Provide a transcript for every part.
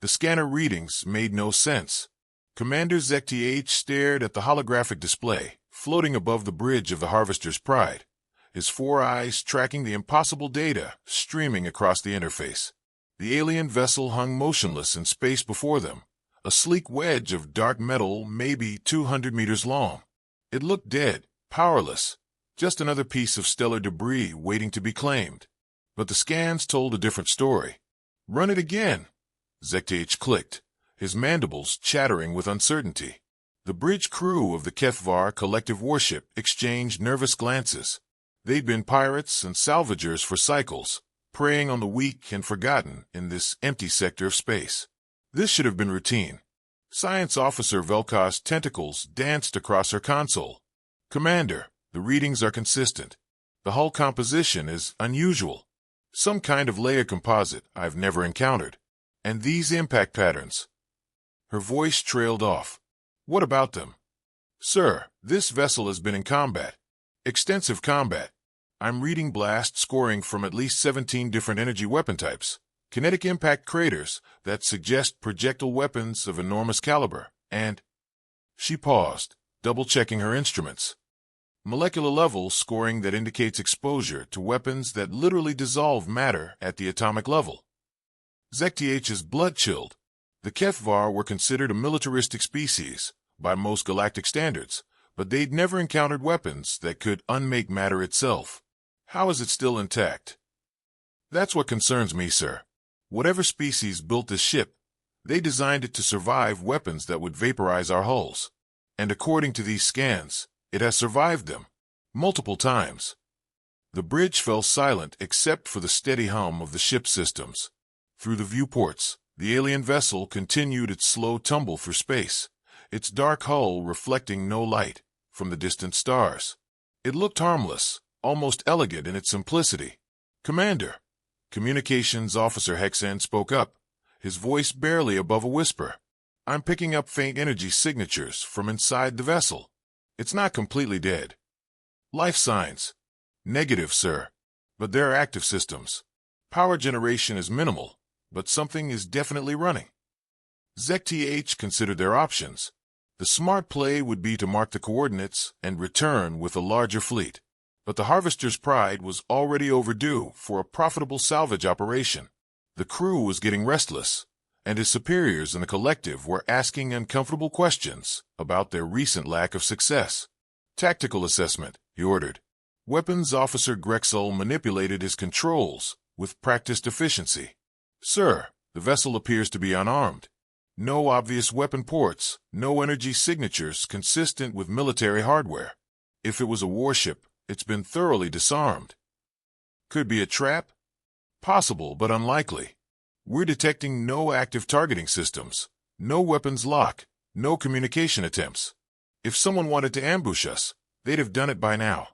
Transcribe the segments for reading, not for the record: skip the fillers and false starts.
The scanner readings made no sense. Commander ZTH stared at the holographic display, floating above the bridge of the Harvester's Pride, his four eyes tracking the impossible data streaming across the interface. The alien vessel hung motionless in space before them, a sleek wedge of dark metal maybe 200 meters long. It looked dead, powerless, just another piece of stellar debris waiting to be claimed. But the scans told a different story. "Run it again," ZTH clicked, his mandibles chattering with uncertainty. The bridge crew of the HFY collective warship exchanged nervous glances. They'd been pirates and salvagers for cycles, preying on the weak and forgotten in this empty sector of space. This should have been routine. Science Officer Velka's tentacles danced across her console. "Commander, the readings are consistent. The hull composition is unusual. Some kind of layer composite I've never encountered. And these impact patterns." Her voice trailed off. "What about them?" "Sir, this vessel has been in combat. Extensive combat. I'm reading blast scoring from at least 17 different energy weapon types, kinetic impact craters that suggest projectile weapons of enormous caliber, and—" She paused, double-checking her instruments. "Molecular level scoring that indicates exposure to weapons that literally dissolve matter at the atomic level." ZTH's blood chilled. The HFY were considered a militaristic species by most galactic standards, but they'd never encountered weapons that could unmake matter itself. How is it still intact? "That's what concerns me, sir. Whatever species built this ship, they designed it to survive weapons that would vaporize our hulls. And according to these scans, it has survived them. Multiple times." The bridge fell silent except for the steady hum of the ship's systems. Through the viewports, the alien vessel continued its slow tumble through space, its dark hull reflecting no light from the distant stars. It looked harmless, almost elegant in its simplicity. "Commander," Communications Officer Hexan spoke up, his voice barely above a whisper. "I'm picking up faint energy signatures from inside the vessel. It's not completely dead." "Life signs." "Negative, sir. But there are active systems. Power generation is minimal, but something is definitely running." ZTH considered their options. The smart play would be to mark the coordinates and return with a larger fleet. But the Harvester's Pride was already overdue for a profitable salvage operation. The crew was getting restless, and his superiors in the collective were asking uncomfortable questions about their recent lack of success. "Tactical assessment," he ordered. Weapons Officer Grexel manipulated his controls with practiced efficiency. "Sir, the vessel appears to be unarmed. No obvious weapon ports, no energy signatures consistent with military hardware. If it was a warship, it's been thoroughly disarmed." "Could be a trap?" "Possible, but unlikely. We're detecting no active targeting systems, no weapons lock, no communication attempts. If someone wanted to ambush us, they'd have done it by now."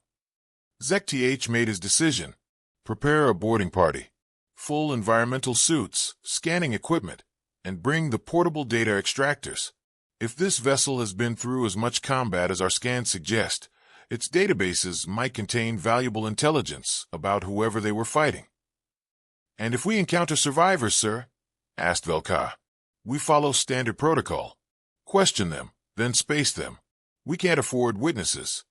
ZTH made his decision. "Prepare a boarding party. Full environmental suits, scanning equipment, and bring the portable data extractors. If this vessel has been through as much combat as our scans suggest, its databases might contain valuable intelligence about whoever they were fighting." "And if we encounter survivors, sir?" asked Velka. "We follow standard protocol. Question them, then space them. We can't afford witnesses."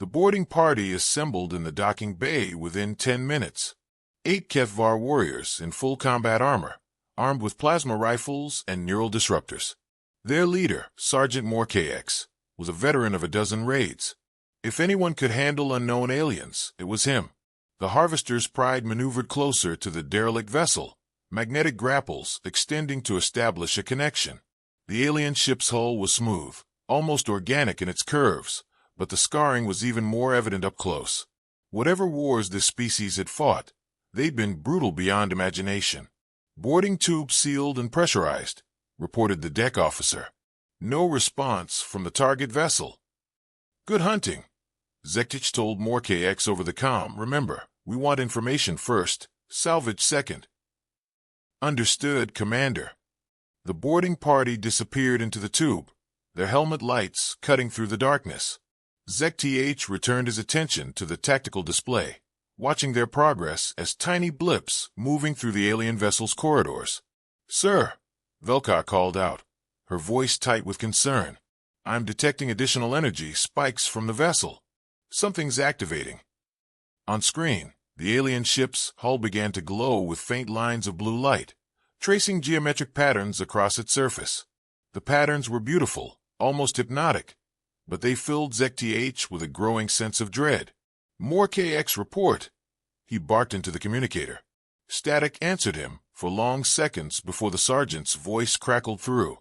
The boarding party assembled in the docking bay within 10 minutes. 8 HFY warriors in full combat armor, armed with plasma rifles and neural disruptors. Their leader, Sergeant Morkx, was a veteran of a dozen raids. If anyone could handle unknown aliens, it was him. The Harvester's Pride maneuvered closer to the derelict vessel, magnetic grapples extending to establish a connection. The alien ship's hull was smooth, almost organic in its curves, but the scarring was even more evident up close. Whatever wars this species had fought, they'd been brutal beyond imagination. "Boarding tube sealed and pressurized," reported the deck officer. No response from the target vessel. "Good hunting," Zektich told Morkx over the comm. "Remember, we want information first, salvage second." "Understood, Commander." The boarding party disappeared into the tube, their helmet lights cutting through the darkness. ZTH returned his attention to the tactical display, watching their progress as tiny blips moving through the alien vessel's corridors. "Sir," Velka called out, her voice tight with concern. I'm detecting additional energy spikes from the vessel. Something's activating. On screen, the alien ship's hull began to glow with faint lines of blue light, tracing geometric patterns across its surface. The patterns were beautiful, almost hypnotic, but they filled ZTH with a growing sense of dread. More KX report. He barked into the communicator. Static answered him for long seconds before the sergeant's voice crackled through.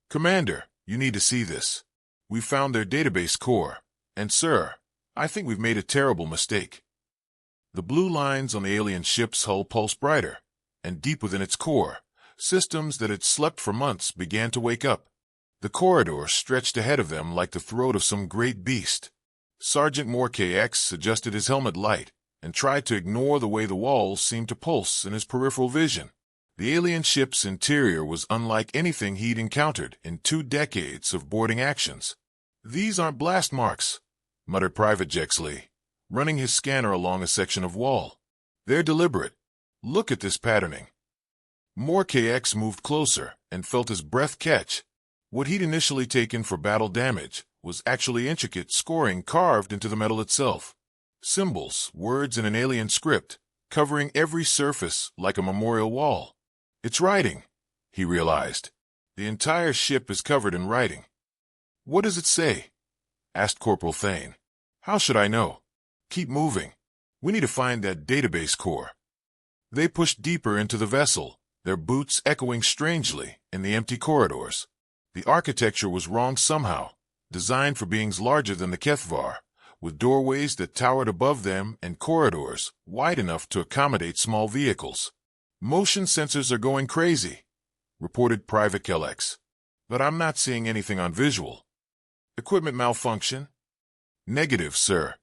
Commander, you need to see this. We found their database core, and sir, I think we've made a terrible mistake. The blue lines on the alien ship's hull pulsed brighter, and deep within its core, systems that had slept for months began to wake up. The corridor stretched ahead of them like the throat of some great beast. Sergeant Moore KX adjusted his helmet light and tried to ignore the way the walls seemed to pulse in his peripheral vision. The alien ship's interior was unlike anything he'd encountered in 2 decades of boarding actions. These aren't blast marks, muttered Private Jexley, running his scanner along a section of wall. They're deliberate. Look at this patterning. Moore KX moved closer and felt his breath catch. What he'd initially taken for battle damage was actually intricate scoring carved into the metal itself. Symbols, words in an alien script, covering every surface like a memorial wall. It's writing, he realized. The entire ship is covered in writing. What does it say? Asked Corporal Thane. How should I know? Keep moving. We need to find that database core. They pushed deeper into the vessel, their boots echoing strangely in the empty corridors. The architecture was wrong somehow, designed for beings larger than the Kethvar, with doorways that towered above them and corridors wide enough to accommodate small vehicles. Motion sensors are going crazy, reported Private Kellex. But I'm not seeing anything on visual. Equipment malfunction? Negative, sir.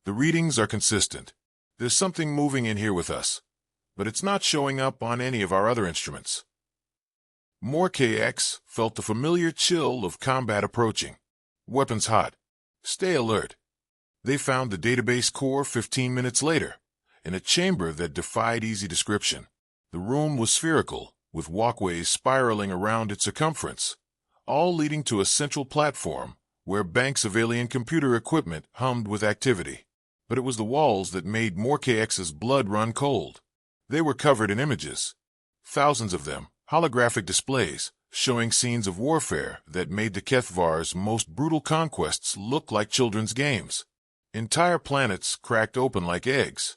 The readings are consistent. There's something moving in here with us, but it's not showing up on any of our other instruments. Moore KX felt the familiar chill of combat approaching. Weapons hot. Stay alert. They found the database core 15 minutes later, in a chamber that defied easy description. The room was spherical, with walkways spiraling around its circumference, all leading to a central platform where banks of alien computer equipment hummed with activity. But it was the walls that made Moore KX's blood run cold. They were covered in images, thousands of them, holographic displays, showing scenes of warfare that made the Kethvar's most brutal conquests look like children's games. Entire planets cracked open like eggs.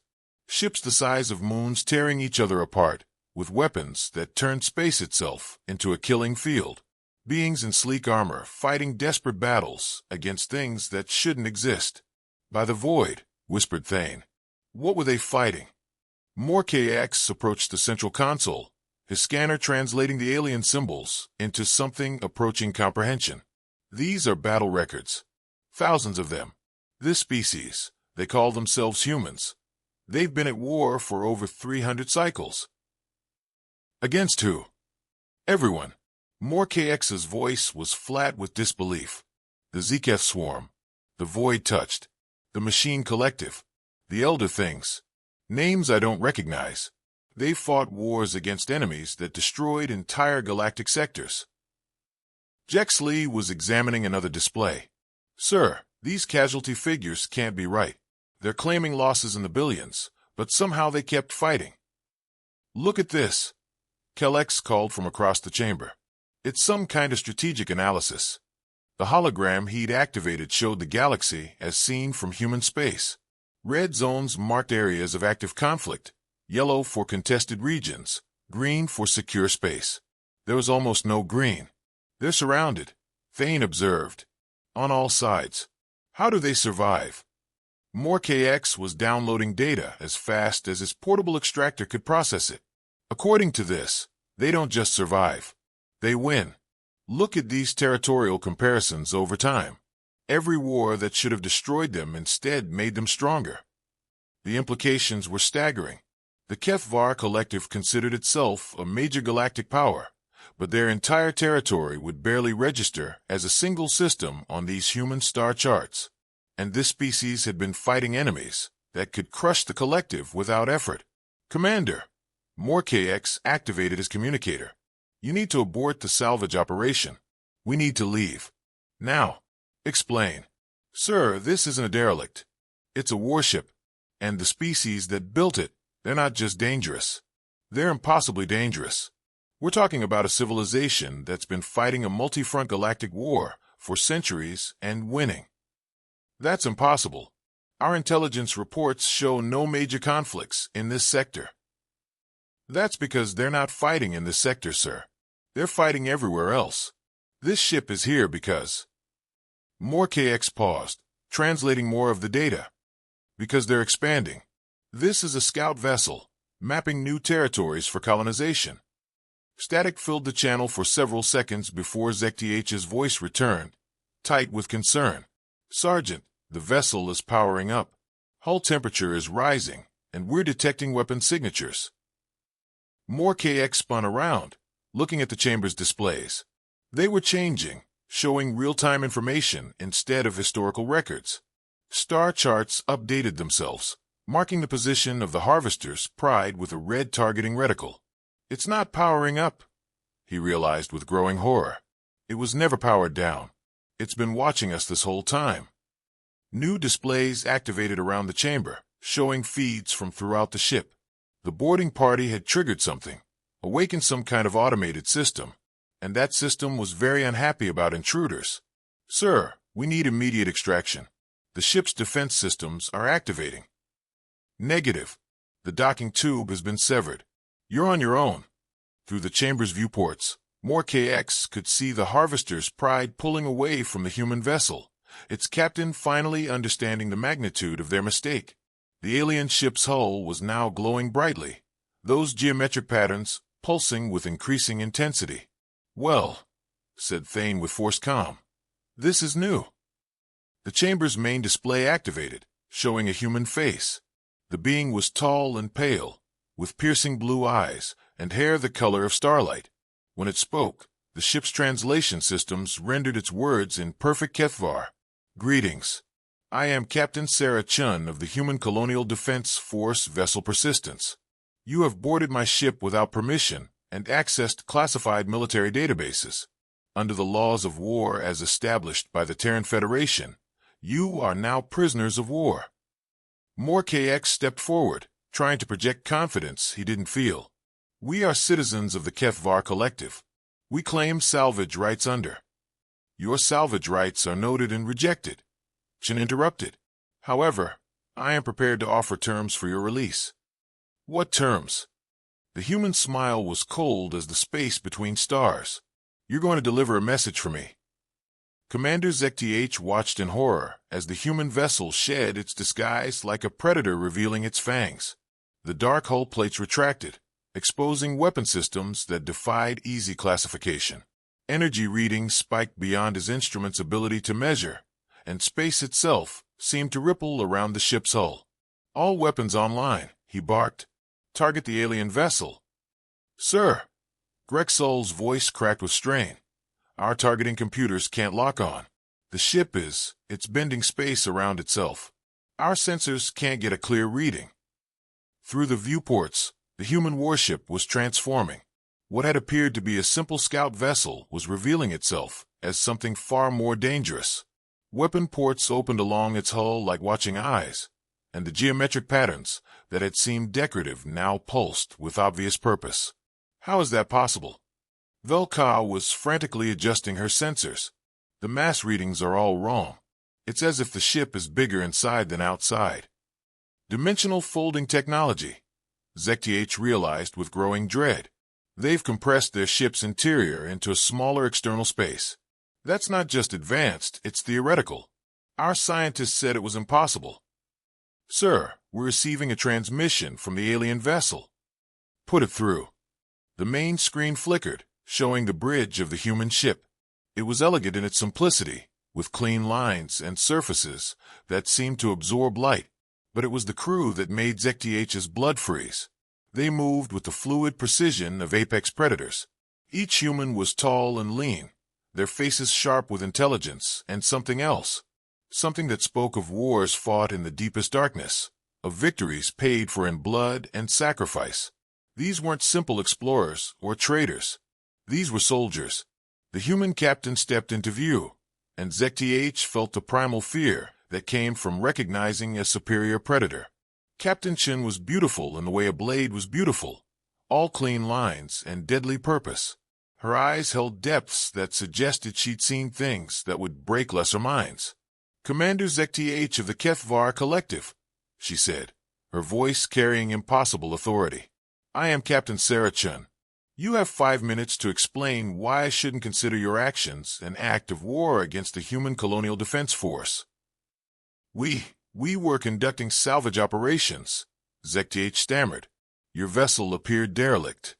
Ships the size of moons tearing each other apart, with weapons that turned space itself into a killing field. Beings in sleek armor fighting desperate battles against things that shouldn't exist. By the void, whispered Thane. What were they fighting? Moore KX approached the central console, his scanner translating the alien symbols into something approaching comprehension. These are battle records. Thousands of them. This species, they call themselves humans. They've been at war for over 300 cycles. Against who? Everyone. Moore KX's voice was flat with disbelief. The Zeketh Swarm. The Void Touched. The Machine Collective. The Elder Things. Names I don't recognize. They fought wars against enemies that destroyed entire galactic sectors. Jexley was examining another display. Sir, these casualty figures can't be right. They're claiming losses in the billions, but somehow they kept fighting. Look at this. Kellex called from across the chamber. It's some kind of strategic analysis. The hologram he'd activated showed the galaxy as seen from human space. Red zones marked areas of active conflict, yellow for contested regions, green for secure space. There was almost no green. They're surrounded, Thane observed, on all sides. How do they survive? Moore KX was downloading data as fast as his portable extractor could process it. According to this, they don't just survive. They win. Look at these territorial comparisons over time. Every war that should have destroyed them instead made them stronger. The implications were staggering. The Kethvar Collective considered itself a major galactic power, but their entire territory would barely register as a single system on these human star charts. And this species had been fighting enemies that could crush the collective without effort. Commander, Moore KX activated his communicator. You need to abort the salvage operation. We need to leave. Now. Explain. Sir, this isn't a derelict. It's a warship. And the species that built it, they're not just dangerous. They're impossibly dangerous. We're talking about a civilization that's been fighting a multi-front galactic war for centuries and winning. That's impossible. Our intelligence reports show no major conflicts in this sector. That's because they're not fighting in this sector, sir. They're fighting everywhere else. This ship is here because... More KX paused, translating more of the data. Because they're expanding. This is a scout vessel, mapping new territories for colonization. Static filled the channel for several seconds before ZTH's voice returned, tight with concern. Sergeant, the vessel is powering up. Hull temperature is rising, and we're detecting weapon signatures. More KX spun around, looking at the chamber's displays. They were changing, showing real-time information instead of historical records. Star charts updated themselves, marking the position of the Harvester's Pride with a red targeting reticle. It's not powering up, he realized with growing horror. It was never powered down. It's been watching us this whole time. New displays activated around the chamber, showing feeds from throughout the ship. The boarding party had triggered something, awakened some kind of automated system, and that system was very unhappy about intruders. Sir, we need immediate extraction. The ship's defense systems are activating. Negative. The docking tube has been severed. You're on your own. Through the chamber's viewports, more KX could see the Harvester's Pride pulling away from the human vessel, its captain finally understanding the magnitude of their mistake. The alien ship's hull was now glowing brightly, those geometric patterns pulsing with increasing intensity. Well, said Thane with forced calm, this is new. The chamber's main display activated, showing a human face. The being was tall and pale, with piercing blue eyes and hair the color of starlight. When it spoke, the ship's translation systems rendered its words in perfect Kethvar. Greetings. I am Captain Sarah Chun of the Human Colonial Defense Force Vessel Persistence. You have boarded my ship without permission and accessed classified military databases. Under the laws of war as established by the Terran Federation, you are now prisoners of war. More KX stepped forward, trying to project confidence he didn't feel. We are citizens of the Kethvar Collective. We claim salvage rights under. Your salvage rights are noted and rejected. Chin interrupted. However, I am prepared to offer terms for your release. What terms? The human smile was cold as the space between stars. You're going to deliver a message for me. Commander ZTH watched in horror as the human vessel shed its disguise like a predator revealing its fangs. The dark hull plates retracted, exposing weapon systems that defied easy classification. Energy readings spiked beyond his instrument's ability to measure, and space itself seemed to ripple around the ship's hull. All weapons online, he barked. Target the alien vessel. Sir, Grexol's voice cracked with strain. Our targeting computers can't lock on. The ship it's bending space around itself. Our sensors can't get a clear reading. Through the viewports, the human warship was transforming. What had appeared to be a simple scout vessel was revealing itself as something far more dangerous. Weapon ports opened along its hull like watching eyes, and the geometric patterns that had seemed decorative now pulsed with obvious purpose. How is that possible? Velka was frantically adjusting her sensors. The mass readings are all wrong. It's as if the ship is bigger inside than outside. Dimensional folding technology, ZTH realized with growing dread. They've compressed their ship's interior into a smaller external space. That's not just advanced, it's theoretical. Our scientists said it was impossible. Sir, we're receiving a transmission from the alien vessel. Put it through. The main screen flickered, showing the bridge of the human ship. It was elegant in its simplicity, with clean lines and surfaces that seemed to absorb light. But it was the crew that made ZTH's blood freeze. They moved with the fluid precision of apex predators. Each human was tall and lean, their faces sharp with intelligence and something else. Something that spoke of wars fought in the deepest darkness, of victories paid for in blood and sacrifice. These weren't simple explorers or traders. These were soldiers. The human captain stepped into view, and ZTH felt the primal fear that came from recognizing a superior predator. Captain Chen was beautiful in the way a blade was beautiful, all clean lines and deadly purpose. Her eyes held depths that suggested she'd seen things that would break lesser minds. "Commander ZTH of the HFY Collective," she said, her voice carrying impossible authority. "I am Captain Sarah Chen. You have 5 minutes to explain why I shouldn't consider your actions an act of war against the human colonial defense force." We were conducting salvage operations," ZTH stammered. "Your vessel appeared derelict."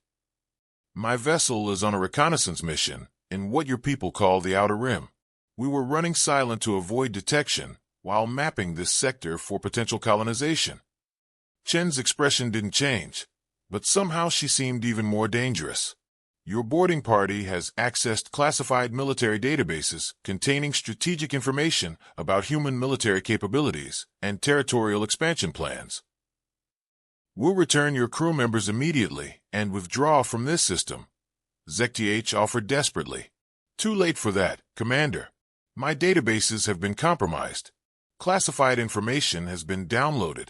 "My vessel is on a reconnaissance mission in what your people call the Outer Rim. We were running silent to avoid detection while mapping this sector for potential colonization." Chen's expression didn't change, but somehow she seemed even more dangerous. "Your boarding party has accessed classified military databases containing strategic information about human military capabilities and territorial expansion plans. We'll return your crew members immediately and withdraw from this system," ZTH offered desperately. "Too late for that, Commander. My databases have been compromised. Classified information has been downloaded.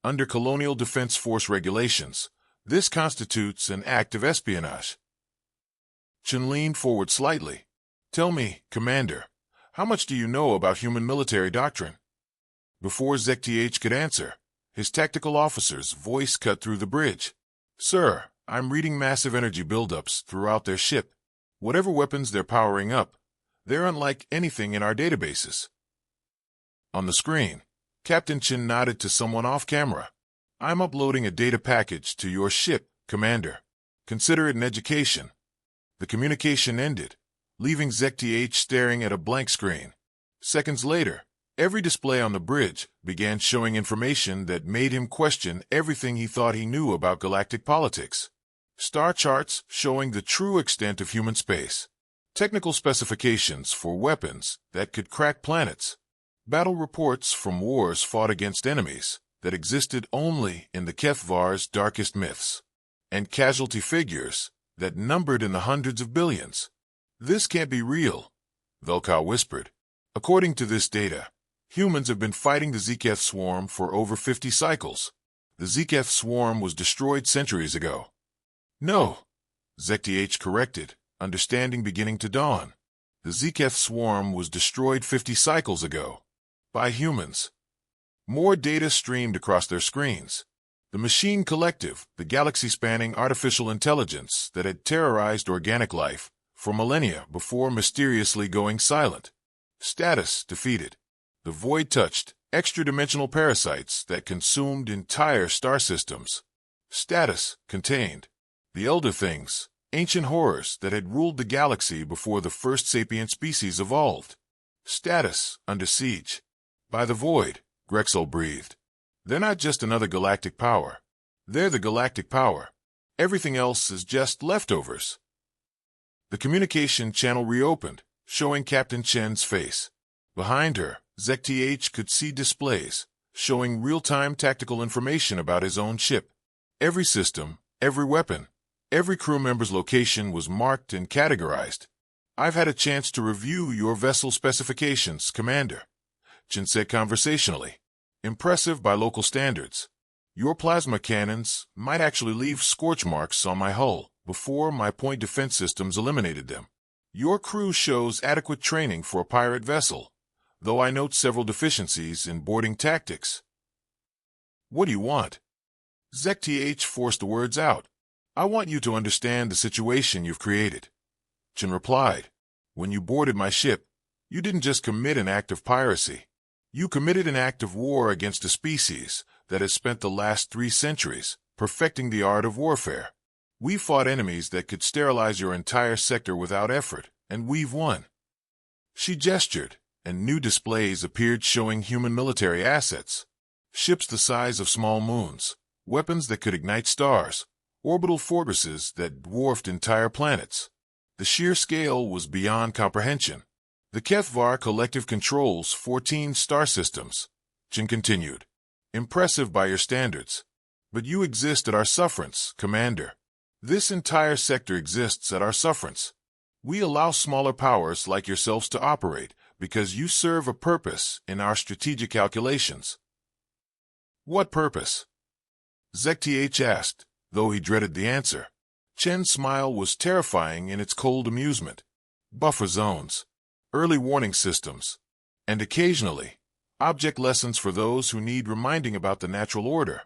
Under Colonial Defense Force regulations, this constitutes an act of espionage." Chen leaned forward slightly. "Tell me, Commander, how much do you know about human military doctrine?" Before ZTH could answer, his tactical officer's voice cut through the bridge. "Sir, I'm reading massive energy buildups throughout their ship. Whatever weapons they're powering up, they're unlike anything in our databases." On the screen, Captain Chen nodded to someone off camera. "I'm uploading a data package to your ship, Commander. Consider it an education." The communication ended, leaving ZTH staring at a blank screen. Seconds later, every display on the bridge began showing information that made him question everything he thought he knew about galactic politics. Star charts showing the true extent of human space. Technical specifications for weapons that could crack planets. Battle reports from wars fought against enemies that existed only in the HFY's darkest myths. And casualty figures that numbered in the hundreds of billions. "This can't be real," Velkow whispered. "According to this data, humans have been fighting the ZKF swarm for over 50 cycles. The ZKF swarm was destroyed centuries ago." "No," ZTH corrected, understanding beginning to dawn. "The ZKF swarm was destroyed 50 cycles ago. By humans." More data streamed across their screens. The Machine Collective, the galaxy-spanning artificial intelligence that had terrorized organic life for millennia before mysteriously going silent. Status defeated. The void-touched, extra-dimensional parasites that consumed entire star systems. Status contained. The Elder Things, ancient horrors that had ruled the galaxy before the first sapient species evolved. Status under siege. By the void, Grexel breathed. "They're not just another galactic power. They're the galactic power. Everything else is just leftovers." The communication channel reopened, showing Captain Chen's face. Behind her, ZTH could see displays, showing real-time tactical information about his own ship. Every system, every weapon, every crew member's location was marked and categorized. "I've had a chance to review your vessel specifications, Commander," Chen said conversationally. "Impressive by local standards. Your plasma cannons might actually leave scorch marks on my hull before my point defense systems eliminated them. Your crew shows adequate training for a pirate vessel, though I note several deficiencies in boarding tactics." "What do you want?" ZTH forced the words out. "I want you to understand the situation you've created," Chen replied. "When you boarded my ship, you didn't just commit an act of piracy. You committed an act of war against a species that has spent the last 3 centuries perfecting the art of warfare. We fought enemies that could sterilize your entire sector without effort, and we've won." She gestured, and new displays appeared showing human military assets. Ships the size of small moons, weapons that could ignite stars, orbital fortresses that dwarfed entire planets. The sheer scale was beyond comprehension. "The HFY Collective controls 14 star systems," Chen continued. "Impressive by your standards. But you exist at our sufferance, Commander. This entire sector exists at our sufferance. We allow smaller powers like yourselves to operate because you serve a purpose in our strategic calculations. What purpose? ZTH asked, though he dreaded the answer. Chen's smile was terrifying in its cold amusement. Buffer zones, early warning systems, and occasionally, object lessons for those who need reminding about the natural order.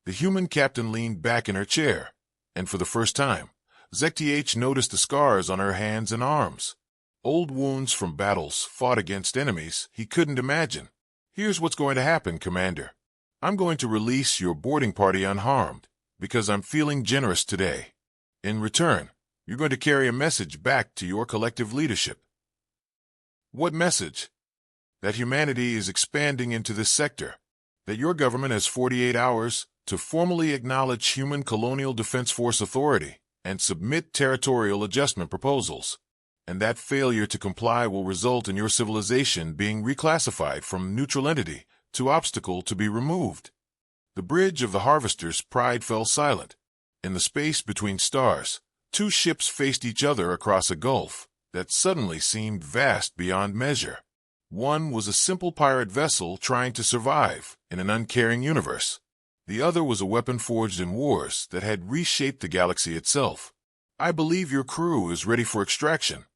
The human captain leaned back in her chair, and for the first time, ZTH noticed the scars on her hands and arms. Old wounds from battles fought against enemies he couldn't imagine. Here's what's going to happen, Commander. I'm going to release your boarding party unharmed, because I'm feeling generous today. In return, you're going to carry a message back to your collective leadership. What message? That humanity is expanding into this sector. That your government has 48 hours to formally acknowledge Human Colonial Defense Force authority and submit territorial adjustment proposals. And that failure to comply will result in your civilization being reclassified from neutral entity to obstacle to be removed. The bridge of the Harvester's Pride fell silent. In the space between stars, two ships faced each other across a gulf that suddenly seemed vast beyond measure. One was a simple pirate vessel trying to survive in an uncaring universe. The other was a weapon forged in wars that had reshaped the galaxy itself. I believe your crew is ready for extraction,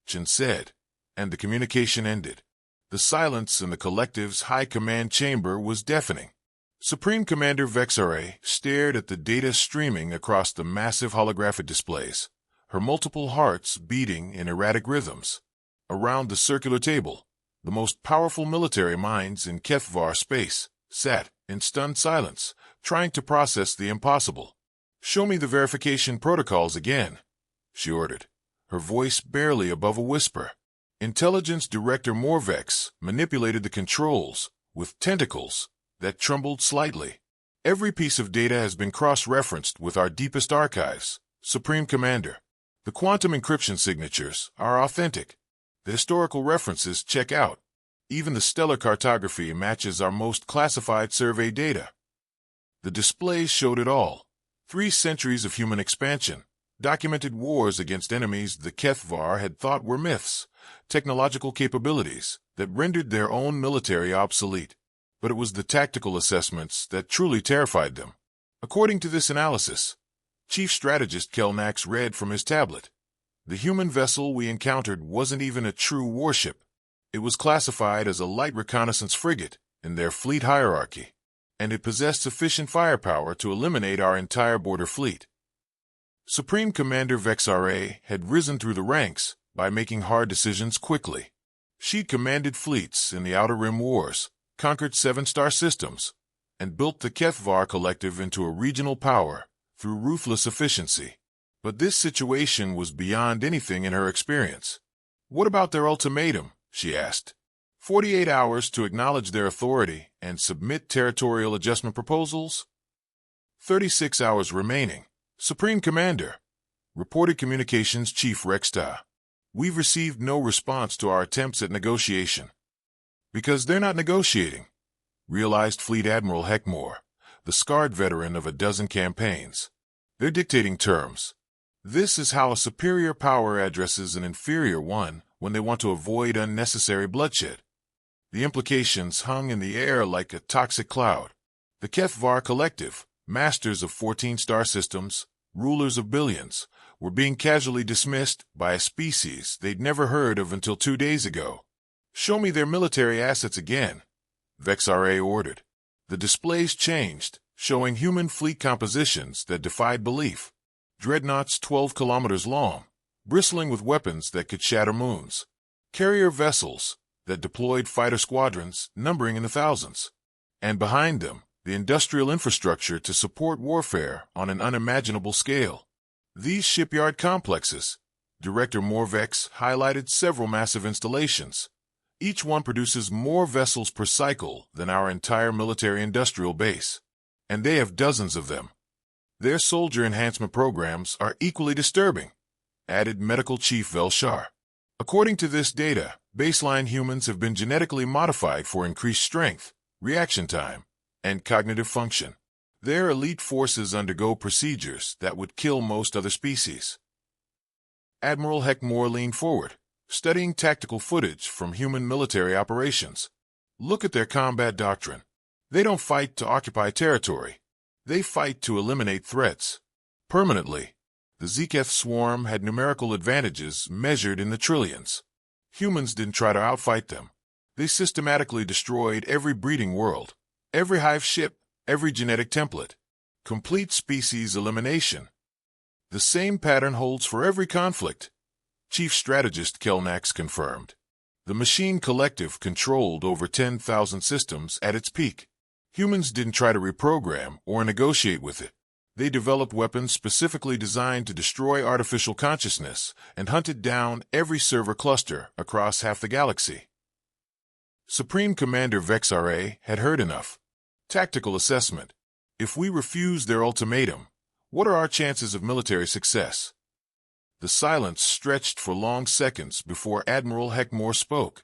Chen said, and the communication ended. The silence in the collective's high command chamber was deafening. Supreme Commander Vexare stared at the data streaming across the massive holographic displays, her multiple hearts beating in erratic rhythms. Around the circular table, the most powerful military minds in HFY space sat in stunned silence, trying to process the impossible. "Show me the verification protocols again," she ordered, her voice barely above a whisper. Intelligence Director Morvex manipulated the controls with tentacles that trembled slightly. "Every piece of data has been cross-referenced with our deepest archives, Supreme Commander. The quantum encryption signatures are authentic. The historical references check out. Even the stellar cartography matches our most classified survey data." The displays showed it all. 3 centuries of human expansion, documented wars against enemies the HFY had thought were myths, technological capabilities that rendered their own military obsolete. But it was the tactical assessments that truly terrified them. According to this analysis, Chief Strategist Kelnax read from his tablet. The human vessel we encountered wasn't even a true warship. It was classified as a light reconnaissance frigate in their fleet hierarchy, and it possessed sufficient firepower to eliminate our entire border fleet. Supreme Commander Vexare had risen through the ranks by making hard decisions quickly. She'd commanded fleets in the Outer Rim Wars, conquered 7-star systems, and built the HFY Collective into a regional power through ruthless efficiency. But this situation was beyond anything in her experience. "What about their ultimatum?" she asked. 48 hours to acknowledge their authority and submit territorial adjustment proposals? 36 hours remaining. Supreme Commander, reported Communications Chief Rexta. "We've received no response to our attempts at negotiation." "Because they're not negotiating," realized Fleet Admiral Heckmore, the scarred veteran of a dozen campaigns. "They're dictating terms. This is how a superior power addresses an inferior one when they want to avoid unnecessary bloodshed." The implications hung in the air like a toxic cloud. The HFY Collective, masters of 14-star systems, rulers of billions, were being casually dismissed by a species they'd never heard of until 2 days ago. "Show me their military assets again," Vexare ordered. The displays changed, showing human fleet compositions that defied belief. Dreadnoughts 12 kilometers long, bristling with weapons that could shatter moons. Carrier vessels that deployed fighter squadrons numbering in the thousands. And behind them, the industrial infrastructure to support warfare on an unimaginable scale. These shipyard complexes, Director Morvex highlighted several massive installations. Each one produces more vessels per cycle than our entire military-industrial base. And they have dozens of them. Their soldier enhancement programs are equally disturbing, added Medical Chief Velshar. According to this data, baseline humans have been genetically modified for increased strength, reaction time, and cognitive function. Their elite forces undergo procedures that would kill most other species. Admiral Heckmore leaned forward, studying tactical footage from human military operations. Look at their combat doctrine. They don't fight to occupy territory. They fight to eliminate threats. Permanently. The Zeketh swarm had numerical advantages measured in the trillions. Humans didn't try to outfight them. They systematically destroyed every breeding world, every hive ship, every genetic template. Complete species elimination. The same pattern holds for every conflict. Chief Strategist Kelnax confirmed. The machine collective controlled over 10,000 systems at its peak. Humans didn't try to reprogram or negotiate with it. They developed weapons specifically designed to destroy artificial consciousness and hunted down every server cluster across half the galaxy. Supreme Commander Vex-RA had heard enough. Tactical assessment. If we refuse their ultimatum, what are our chances of military success? The silence stretched for long seconds before Admiral Heckmore spoke.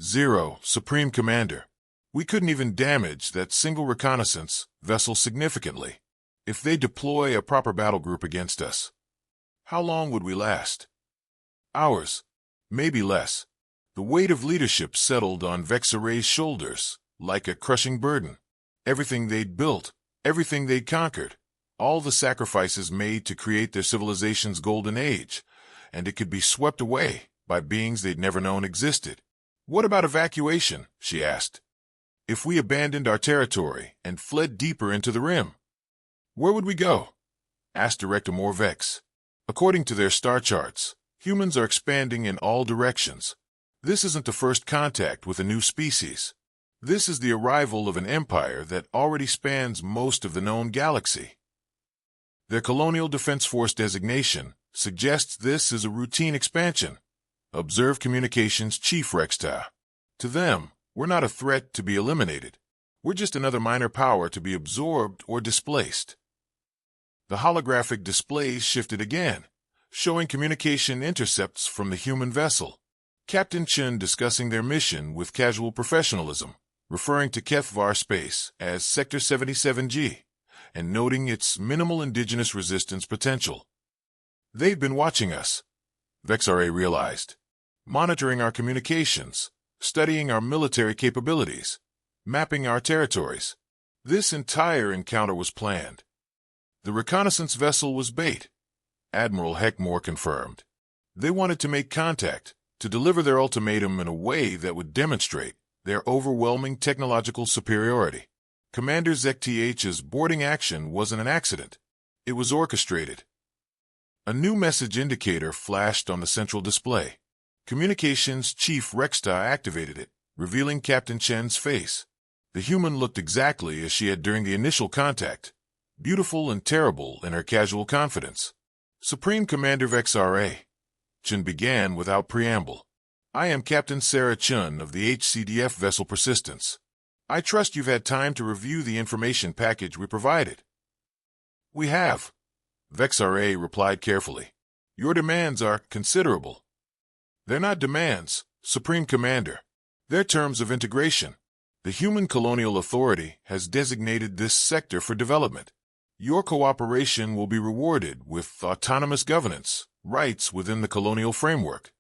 0, Supreme Commander. We couldn't even damage that single reconnaissance vessel significantly. If they deploy a proper battle group against us, how long would we last? Hours, maybe less. The weight of leadership settled on Vex-RA's shoulders like a crushing burden. Everything they'd built, everything they'd conquered, all the sacrifices made to create their civilization's golden age, and it could be swept away by beings they'd never known existed. What about evacuation? She asked. If we abandoned our territory and fled deeper into the rim, where would we go? Asked Director Morvex. According to their star charts, humans are expanding in all directions. This isn't the first contact with a new species. This is the arrival of an empire that already spans most of the known galaxy. Their Colonial Defense Force designation suggests this is a routine expansion. Observe Communications Chief Rexta. To them, we're not a threat to be eliminated. We're just another minor power to be absorbed or displaced. The holographic displays shifted again, showing communication intercepts from the human vessel. Captain Chen discussing their mission with casual professionalism, referring to Kethvar space as Sector 77G, and noting its minimal indigenous resistance potential. They've been watching us, Vex-RA realized, monitoring our communications, studying our military capabilities, mapping our territories. This entire encounter was planned. The reconnaissance vessel was bait, Admiral Heckmore confirmed. They wanted to make contact, to deliver their ultimatum in a way that would demonstrate their overwhelming technological superiority. Commander ZechTH's boarding action wasn't an accident. It was orchestrated. A new message indicator flashed on the central display. Communications Chief Rexta activated it, revealing Captain Chen's face. The human looked exactly as she had during the initial contact, beautiful and terrible in her casual confidence. Supreme Commander Vex-RA. Chen began without preamble. I am Captain Sarah Chun of the HCDF vessel Persistence. I trust you've had time to review the information package we provided. We have, Vex-RA replied carefully. Your demands are considerable. They're not demands, Supreme Commander. They're terms of integration. The Human Colonial Authority has designated this sector for development. Your cooperation will be rewarded with autonomous governance, rights within the colonial framework.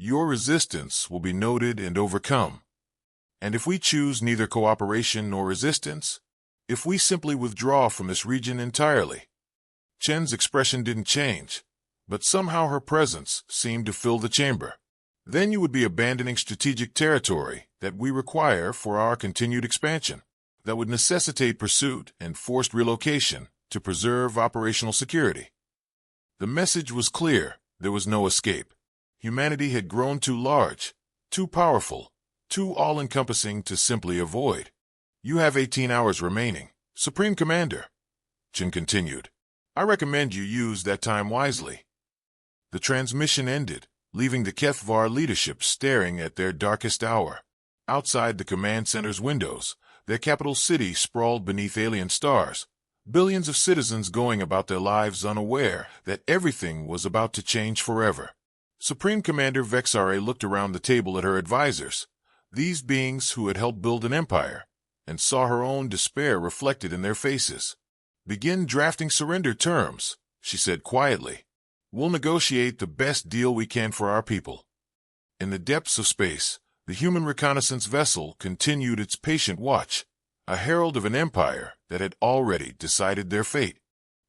Your resistance will be noted and overcome. And if we choose neither cooperation nor resistance, if we simply withdraw from this region entirely. Chen's expression didn't change, but somehow her presence seemed to fill the chamber. Then you would be abandoning strategic territory that we require for our continued expansion, that would necessitate pursuit and forced relocation to preserve operational security. The message was clear. There was no escape. Humanity had grown too large, too powerful, too all-encompassing to simply avoid. You have 18 hours remaining, Supreme Commander, Chen continued. I recommend you use that time wisely. The transmission ended, leaving the Kethvar leadership staring at their darkest hour. Outside the command center's windows, their capital city sprawled beneath alien stars, billions of citizens going about their lives unaware that everything was about to change forever. Supreme Commander Vex-RA looked around the table at her advisors, these beings who had helped build an empire, and saw her own despair reflected in their faces. Begin drafting surrender terms, she said quietly. We'll negotiate the best deal we can for our people. In the depths of space, the human reconnaissance vessel continued its patient watch, a herald of an empire that had already decided their fate.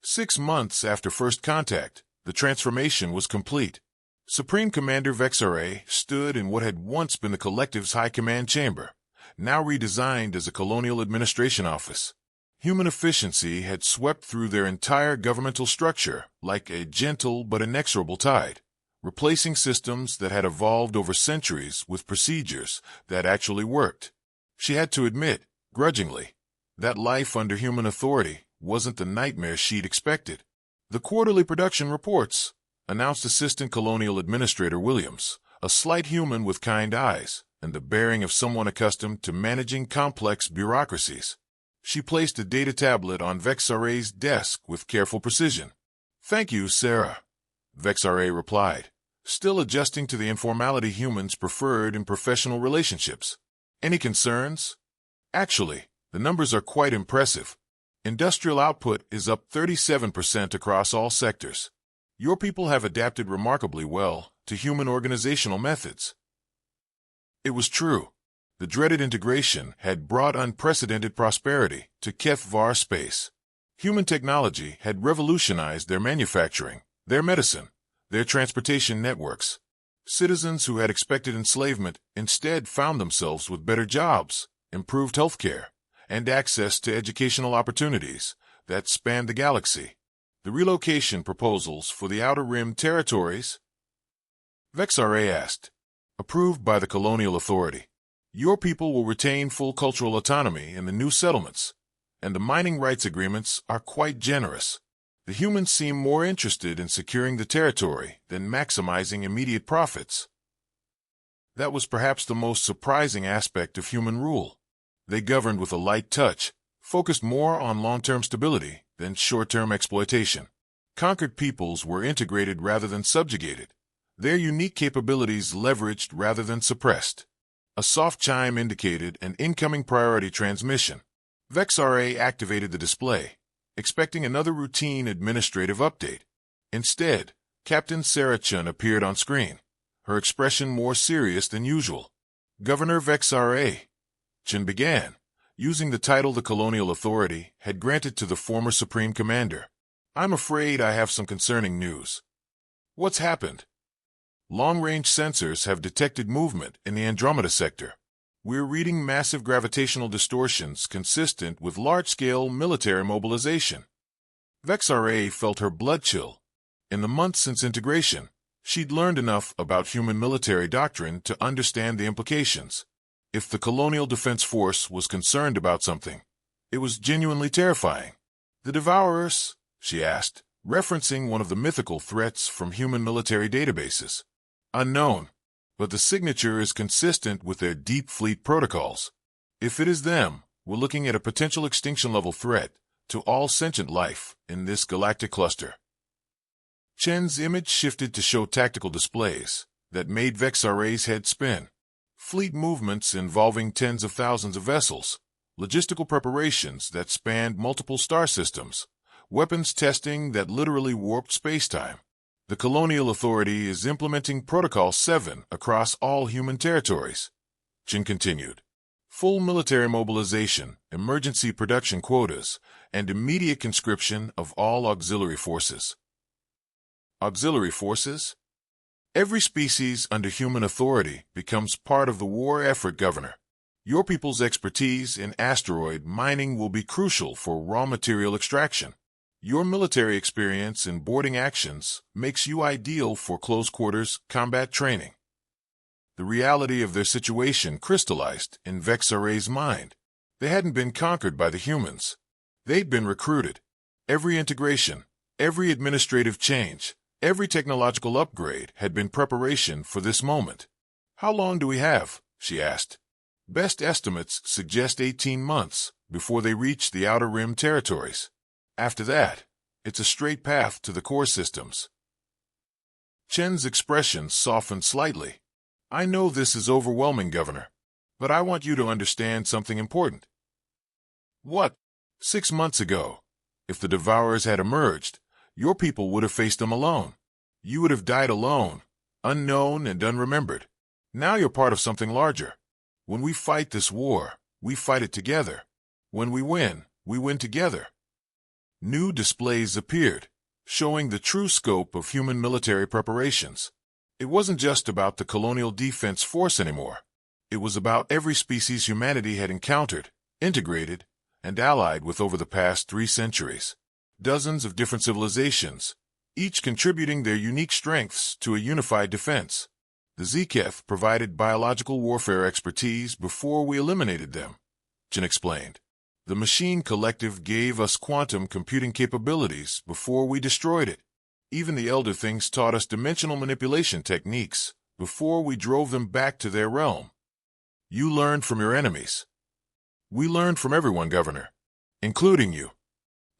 6 months after first contact, the transformation was complete. Supreme Commander Vexare stood in what had once been the Collective's high command chamber, now redesigned as a colonial administration office. Human efficiency had swept through their entire governmental structure like a gentle but inexorable tide, replacing systems that had evolved over centuries with procedures that actually worked. She had to admit, grudgingly, that life under human authority wasn't the nightmare she'd expected. The quarterly production reports, announced Assistant Colonial Administrator Williams, a slight human with kind eyes and the bearing of someone accustomed to managing complex bureaucracies. She placed a data tablet on Vexare's desk with careful precision. "Thank you, Sarah," Vexare replied, still adjusting to the informality humans preferred in professional relationships. "Any concerns?" "Actually, the numbers are quite impressive. Industrial output is up 37% across all sectors. Your people have adapted remarkably well to human organizational methods." It was true. The dreaded integration had brought unprecedented prosperity to HFY space. Human technology had revolutionized their manufacturing, their medicine, their transportation networks. Citizens who had expected enslavement instead found themselves with better jobs, improved healthcare, and access to educational opportunities that spanned the galaxy. The relocation proposals for the Outer Rim territories? Vexare asked. Approved by the Colonial Authority. Your people will retain full cultural autonomy in the new settlements, and the mining rights agreements are quite generous. The humans seem more interested in securing the territory than maximizing immediate profits. That was perhaps the most surprising aspect of human rule. They governed with a light touch, focused more on long-term stability than short-term exploitation. Conquered peoples were integrated rather than subjugated, their unique capabilities leveraged rather than suppressed. A soft chime indicated an incoming priority transmission. Vexare activated the display, expecting another routine administrative update. Instead, Captain Sarah Chun appeared on screen, her expression more serious than usual. "Governor Vexare," Chun began, using the title the Colonial Authority had granted to the former Supreme Commander. "I'm afraid I have some concerning news." "What's happened?" "Long-range sensors have detected movement in the Andromeda sector. We're reading massive gravitational distortions consistent with large-scale military mobilization." Vexare felt her blood chill. In the months since integration, she'd learned enough about human military doctrine to understand the implications. If the Colonial Defense Force was concerned about something, it was genuinely terrifying. "The Devourers?" she asked, referencing one of the mythical threats from human military databases. "Unknown, but the signature is consistent with their deep fleet protocols. If it is them, we're looking at a potential extinction-level threat to all sentient life in this galactic cluster." Chen's image shifted to show tactical displays that made Vexare's head spin. Fleet movements involving tens of thousands of vessels, logistical preparations that spanned multiple star systems, weapons testing that literally warped spacetime. The Colonial Authority is implementing Protocol 7 across all human territories, Jin continued. Full military mobilization, emergency production quotas, and immediate conscription of all auxiliary forces. Auxiliary forces? Every species under human authority becomes part of the war effort, Governor. Your people's expertise in asteroid mining will be crucial for raw material extraction. Your military experience in boarding actions makes you ideal for close-quarters combat training. The reality of their situation crystallized in Vexare's mind. They hadn't been conquered by the humans. They'd been recruited. Every integration, every administrative change, every technological upgrade had been preparation for this moment. "How long do we have?" she asked. "Best estimates suggest 18 months before they reach the Outer Rim territories. After that, it's a straight path to the core systems." Chen's expression softened slightly. "I know this is overwhelming, Governor, but I want you to understand something important." "What?" 6 months ago, If the devourers had emerged, your people would have faced them alone. You would have died alone, unknown and unremembered. Now you're part of something larger. When we fight this war, we fight it together. When we win together. New displays appeared, showing the true scope of human military preparations. It wasn't just about the colonial defense force anymore. It was about every species humanity had encountered, integrated, and allied with over the past 3 centuries. Dozens of different civilizations, each contributing their unique strengths to a unified defense. The Zeketh provided biological warfare expertise before we eliminated them, Jin explained. The Machine Collective gave us quantum computing capabilities before we destroyed it. Even the Elder Things taught us dimensional manipulation techniques before we drove them back to their realm. You learned from your enemies. We learned from everyone, Governor, including you.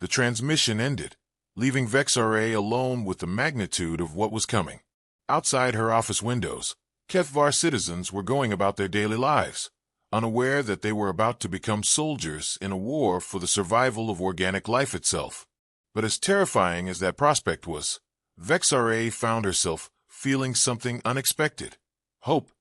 The transmission ended, leaving Vexare alone with the magnitude of what was coming. Outside her office windows, Kethvar citizens were going about their daily lives, unaware that they were about to become soldiers in a war for the survival of organic life itself. But as terrifying as that prospect was, Vexare found herself feeling something unexpected. Hope.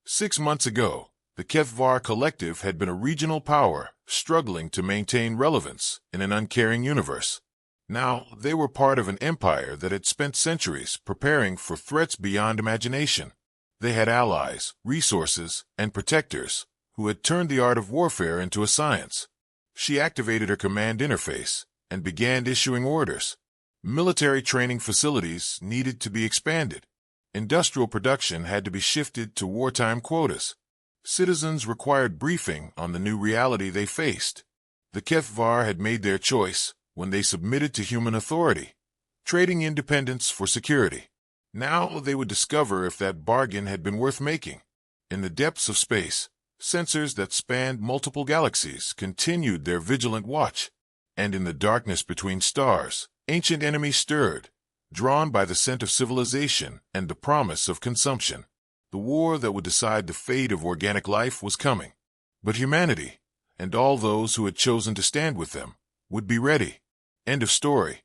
6 months ago, the Kethvar Collective had been a regional power struggling to maintain relevance in an uncaring universe. Now, they were part of an empire that had spent centuries preparing for threats beyond imagination. They had allies, resources, and protectors who had turned the art of warfare into a science. She activated her command interface and began issuing orders. Military training facilities needed to be expanded. Industrial production had to be shifted to wartime quotas. Citizens required briefing on the new reality they faced. The Kethvar had made their choice when they submitted to human authority, trading independence for security. Now they would discover if that bargain had been worth making. In the depths of space, sensors that spanned multiple galaxies continued their vigilant watch. And in the darkness between stars, ancient enemies stirred, drawn by the scent of civilization and the promise of consumption. The war that would decide the fate of organic life was coming. But humanity, and all those who had chosen to stand with them, would be ready. End of story.